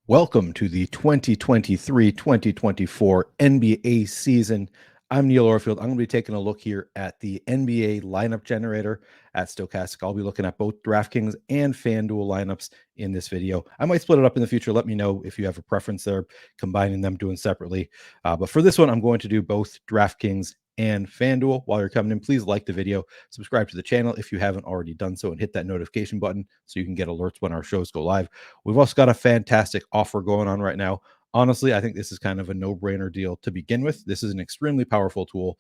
Welcome to the 2023-2024 NBA season. I'm Neil Orfield. I'm going to be taking a look here at the NBA lineup generator at Stokastic. I'll be looking at both DraftKings and FanDuel lineups in this video. I might split it up in the future. Let me know if you have a preference there, combining them, doing separately. But for this one, I'm going to do both DraftKings and FanDuel. While you're coming in, please like the video, subscribe to the channel if you haven't already done so, and hit that notification button so you can get alerts when our shows go live. We've also got a fantastic offer going on right now. Honestly, I think this is kind of a no-brainer deal to begin with. This is an extremely powerful tool.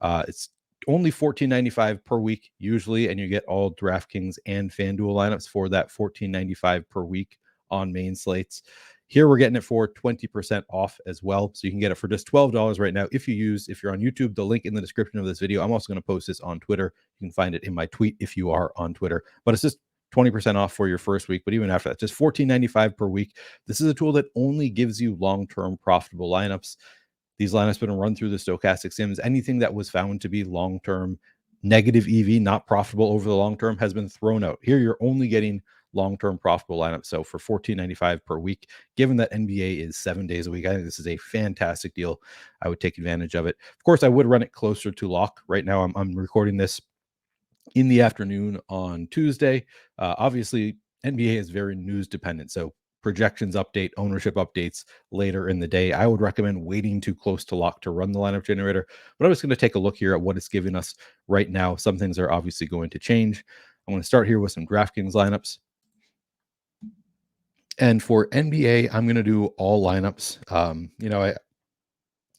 It's only $14.95 per week usually, and you get all DraftKings and FanDuel lineups for that $14.95 per week on main slates. Here we're getting it for 20% off as well. So you can get it for just $12 right now. If you're on YouTube, the link in the description of this video. I'm also going to post this on Twitter. You can find it in my tweet if you are on Twitter. But it's just 20% off for your first week. But even after that, just $14.95 per week. This is a tool that only gives you long-term profitable lineups. These lineups have been run through the Stokastic Sims. Anything that was found to be long-term negative EV, not profitable over the long term, has been thrown out. Here you're only getting long-term profitable lineups. So for $14.95 per week, given that NBA is 7 days a week, I think this is a fantastic deal. I would take advantage of it. Of course, I would run it closer to lock. Right now, I'm recording this in the afternoon on Tuesday. Obviously, NBA is very news dependent. So projections update, ownership updates later in the day. I would recommend waiting too close to lock to run the lineup generator. But I'm just going to take a look here at what it's giving us right now. Some things are obviously going to change. I'm going to start here with some DraftKings lineups. And for NBA, I'm going to do all lineups.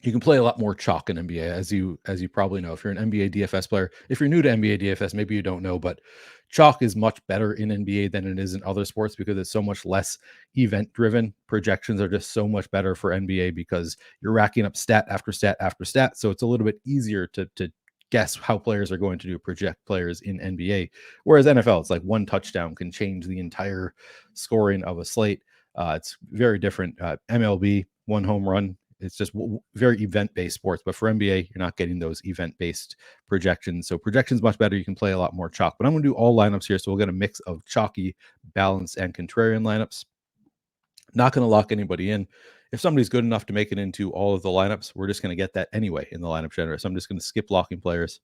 You can play a lot more chalk in NBA, as you probably know. If you're an NBA DFS player, if you're new to NBA DFS, maybe you don't know, but chalk is much better in NBA than it is in other sports because it's so much less event driven. Projections are just so much better for NBA because you're racking up stat after stat after stat. So it's a little bit easier to guess how players are going to do, project players in NBA. Whereas NFL, it's like one touchdown can change the entire scoring of a slate. It's very different. MLB, one home run. It's just very event-based sports. But for NBA, you're not getting those event-based projections. So projections much better. You can play a lot more chalk. But I'm going to do all lineups here. So we'll get a mix of chalky, balanced, and contrarian lineups. Not going to lock anybody in. If somebody's good enough to make it into all of the lineups, we're just going to get that anyway in the lineup generator. So I'm just going to skip locking players.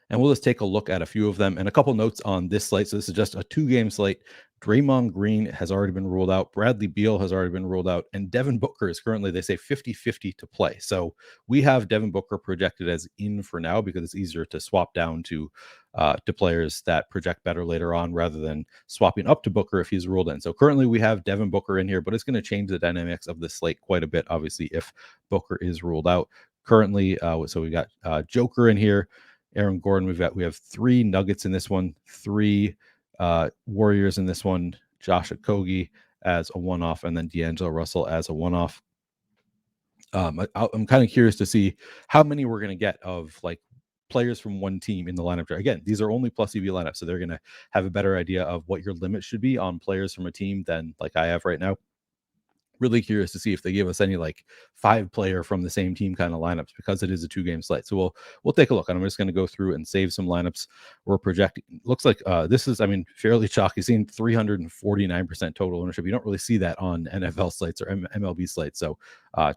And we'll just take a look at a few of them and a couple notes on this slate. So this is just a 2-game slate. Draymond Green has already been ruled out. Bradley Beal has already been ruled out. And Devin Booker is currently, they say, 50-50 to play. So we have Devin Booker projected as in for now because it's easier to swap down to players that project better later on rather than swapping up to Booker if he's ruled in. So currently we have Devin Booker in here, but it's going to change the dynamics of the slate quite a bit, obviously, if Booker is ruled out. Currently, so we got Joker in here. Aaron Gordon, we have 3 Nuggets in this one, 3 Warriors in this one, Josh Okogie as a one-off, and then D'Angelo Russell as a one-off. I'm kind of curious to see how many we're going to get of like players from one team in the lineup. Again, these are only plus EV lineups, so they're going to have a better idea of what your limit should be on players from a team than like I have right now. Really curious to see if they give us any like 5-player from the same team kind of lineups because it is a 2-game slate. So we'll take a look. And I'm just going to go through and save some lineups. We're projecting. Looks like this is, fairly chalky. Seeing 349% total ownership. You don't really see that on NFL slates or MLB slates. So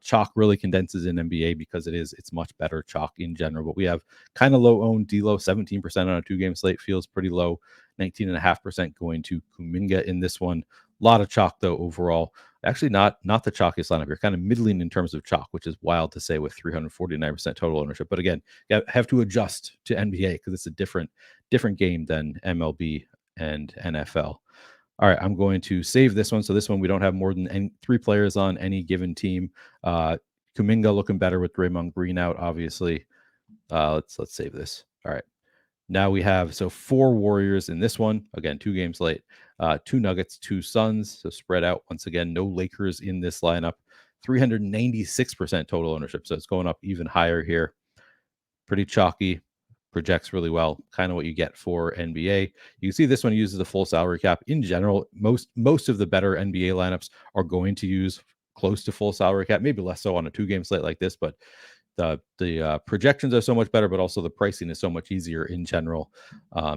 chalk really condenses in NBA because it's much better chalk in general. But we have kind of low owned D-Lo, 17% on a 2-game slate feels pretty low. 19.5% going to Kuminga in this one. A lot of chalk though overall. Actually, not the chalkiest lineup. You're kind of middling in terms of chalk, which is wild to say with 349% total ownership. But again, you have to adjust to NBA because it's a different game than MLB and NFL. All right, I'm going to save this one. So this one we don't have more than 3 players on any given team. Kuminga looking better with Draymond Green out, obviously. Let's save this. All right. Now we have 4 Warriors in this one. Again, 2 games late. 2 Nuggets, 2 Suns. So spread out once again. No Lakers in this lineup. 396% total ownership. So it's going up even higher here. Pretty chalky. Projects really well. Kind of what you get for NBA. You can see this one uses the full salary cap. In general, most of the better NBA lineups are going to use close to full salary cap. Maybe less so on a 2-game slate like this, but the projections are so much better, but also the pricing is so much easier in general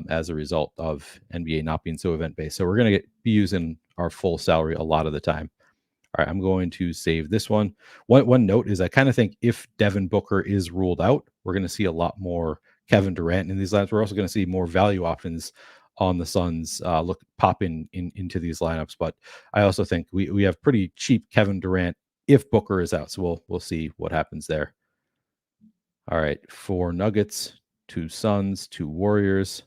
as a result of NBA not being so event based. So we're going to be using our full salary a lot of the time. All right, I'm going to save this one. One note is I kind of think if Devin Booker is ruled out, we're going to see a lot more Kevin Durant in these lineups. We're also going to see more value options on the Suns pop into these lineups. But I also think we have pretty cheap Kevin Durant if Booker is out. So we'll see what happens there. All right, 4 Nuggets, 2 Suns, 2 Warriors.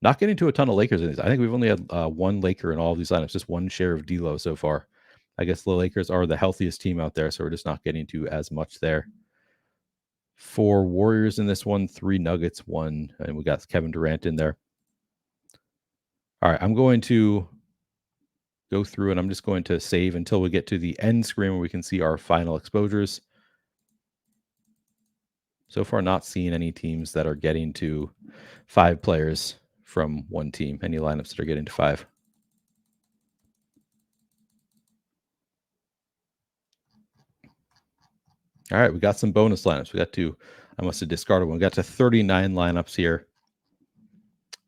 Not getting to a ton of Lakers in these. I think we've only had one Laker in all of these lineups, just one share of D'Lo so far. I guess the Lakers are the healthiest team out there, so we're just not getting to as much there. 4 Warriors in this one, 3 Nuggets, 1, and we got Kevin Durant in there. All right, I'm going to go through and I'm just going to save until we get to the end screen where we can see our final exposures. So far, not seeing any teams that are getting to 5 players from one team, any lineups that are getting to 5. All right, we got some bonus lineups. We got to, I must have discarded one. We got to 39 lineups here.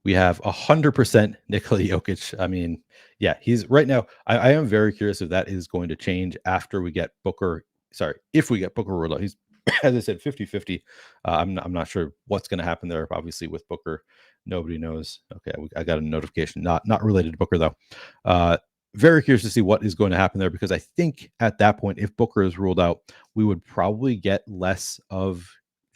We have 100% Nikola Jokic. I mean, yeah, he's right now. I am very curious if that is going to change after we get Booker. Sorry, if we get Booker ruled out. He's, as I said, 50-50. I'm not sure what's going to happen there. Obviously, with Booker, nobody knows. Okay, I got a notification, not related to Booker though. Very curious to see what is going to happen there because I think at that point, if Booker is ruled out, we would probably get less of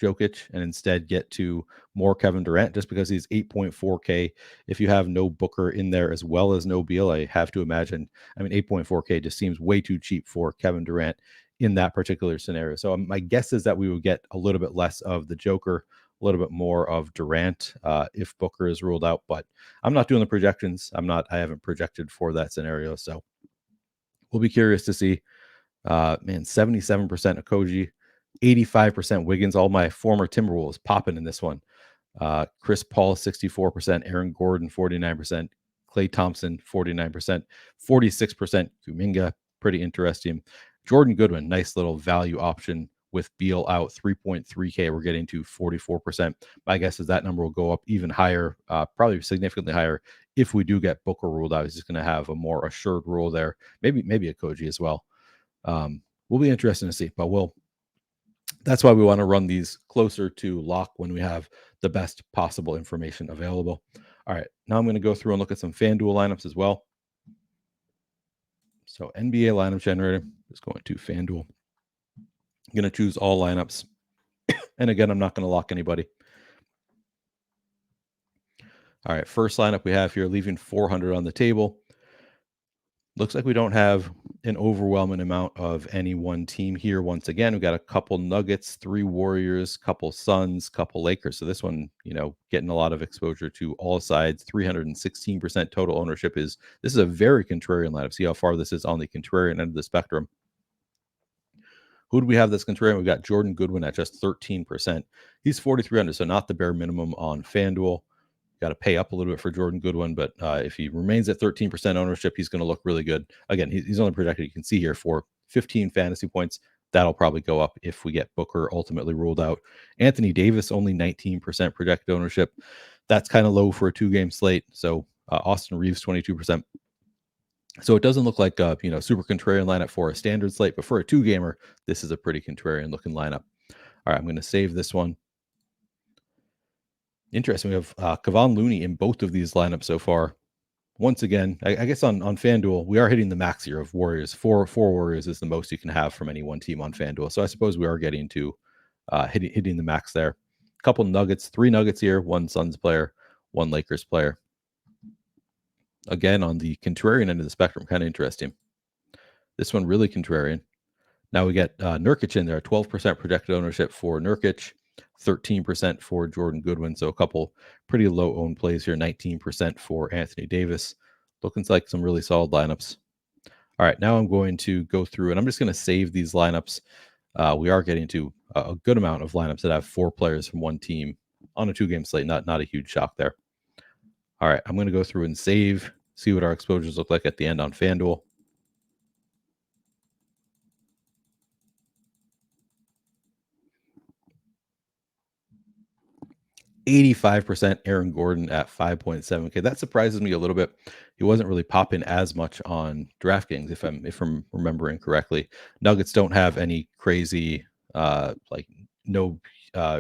Jokic and instead get to more Kevin Durant just because he's 8.4K. If you have no Booker in there as well as no Beal, I have to imagine, 8.4K just seems way too cheap for Kevin Durant in that particular scenario. So my guess is that we would get a little bit less of the Joker, a little bit more of Durant if Booker is ruled out, but I'm not doing the projections. I haven't projected for that scenario. So we'll be curious to see. 77% of Koji, 85% Wiggins. All my former Timberwolves popping in this one. Chris Paul, 64%. Aaron Gordon, 49%. Klay Thompson, 49%. 46% Kuminga. Pretty interesting. Jordan Goodwin, nice little value option with Beal out, 3.3K. We're getting to 44%. My guess is that number will go up even higher, probably significantly higher if we do get Booker ruled out. He's just going to have a more assured rule there. Maybe a Koji as well. Will be interesting to see, but that's why we want to run these closer to lock when we have the best possible information available. All right, now I'm going to go through and look at some FanDuel lineups as well. So NBA lineup generator is going to FanDuel. I'm going to choose all lineups. And again, I'm not going to lock anybody. All right, first lineup we have here, leaving 400 on the table. Looks like we don't have an overwhelming amount of any one team here. Once again, we got a couple Nuggets, 3 Warriors, couple Suns, couple Lakers. So this one, getting a lot of exposure to all sides. 316% total ownership this is a very contrarian lineup. See how far this is on the contrarian end of the spectrum. Who do we have that's contrarian? We've got Jordan Goodwin at just 13%. He's 4,300, so not the bare minimum on FanDuel. Got to pay up a little bit for Jordan Goodwin, but if he remains at 13% ownership, he's going to look really good. Again, he's only projected, you can see here, for 15 fantasy points. That'll probably go up if we get Booker ultimately ruled out. Anthony Davis, only 19% projected ownership. That's kind of low for a 2-game slate. So Austin Reeves, 22%. So it doesn't look like super contrarian lineup for a standard slate, but for a 2-gamer, this is a pretty contrarian looking lineup. All right, I'm going to save this one. Interesting. We have Kevon Looney in both of these lineups so far. Once again, I guess on FanDuel, we are hitting the max here of Warriors. Four Warriors is the most you can have from any one team on FanDuel. So I suppose we are getting to hitting the max there. A couple Nuggets, 3 Nuggets here, 1 Suns player, 1 Lakers player. Again, on the contrarian end of the spectrum, kind of interesting. This one really contrarian. Now we get Nurkic in there, 12% projected ownership for Nurkic. 13% for Jordan Goodwin. So a couple pretty low owned plays here. 19% for Anthony Davis. Looking like some really solid lineups. All right, now I'm going to go through and I'm just going to save these lineups. We are getting to a good amount of lineups that have 4 players from one team on a 2-game slate. Not a huge shock there. All right, I'm going to go through and save, see what our exposures look like at the end on FanDuel. 85% Aaron Gordon at 5.7K. That surprises me a little bit. He wasn't really popping as much on DraftKings, if I'm remembering correctly. Nuggets don't have any crazy like no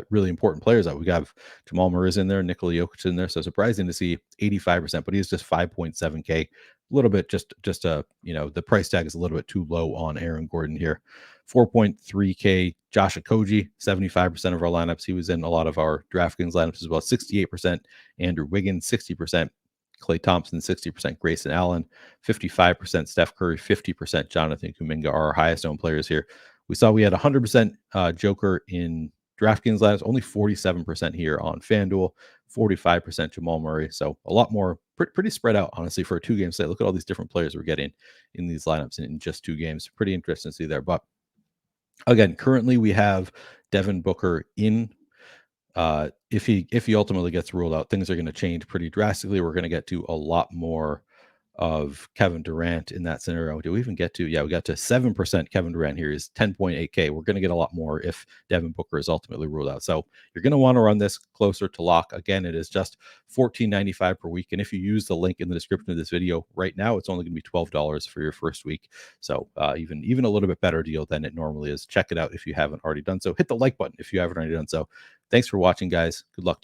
really important players out. We got Jamal Murray's in there, Nikola Jokic in there. So surprising to see 85%, but he's just 5.7K. A little bit just the price tag is a little bit too low on Aaron Gordon here. 4.3K Josh Okogie, 75% of our lineups. He was in a lot of our DraftKings lineups as well. 68% Andrew Wiggins, 60% Klay Thompson, 60% Grayson Allen, 55% Steph Curry, 50% Jonathan Kuminga are our highest owned players here. We saw we had 100% Joker in DraftKings lineups, only 47% here on FanDuel, 45% Jamal Murray. So a lot more, pretty spread out, honestly, for a 2-game slate. Look at all these different players we're getting in these lineups in just 2 games. Pretty interesting to see there. But again, currently we have Devin Booker in. If he ultimately gets ruled out, things are going to change pretty drastically. We're going to get to a lot more of Kevin Durant in that scenario. Do we even get to? Yeah, we got to 7% Kevin Durant here is 10.8K. We're going to get a lot more if Devin Booker is ultimately ruled out. So you're going to want to run this closer to lock. Again, it is just $14.95 per week. And if you use the link in the description of this video right now, it's only going to be $12 for your first week. So even a little bit better deal than it normally is. Check it out if you haven't already done so. Hit the like button if you haven't already done so. Thanks for watching, guys. Good luck.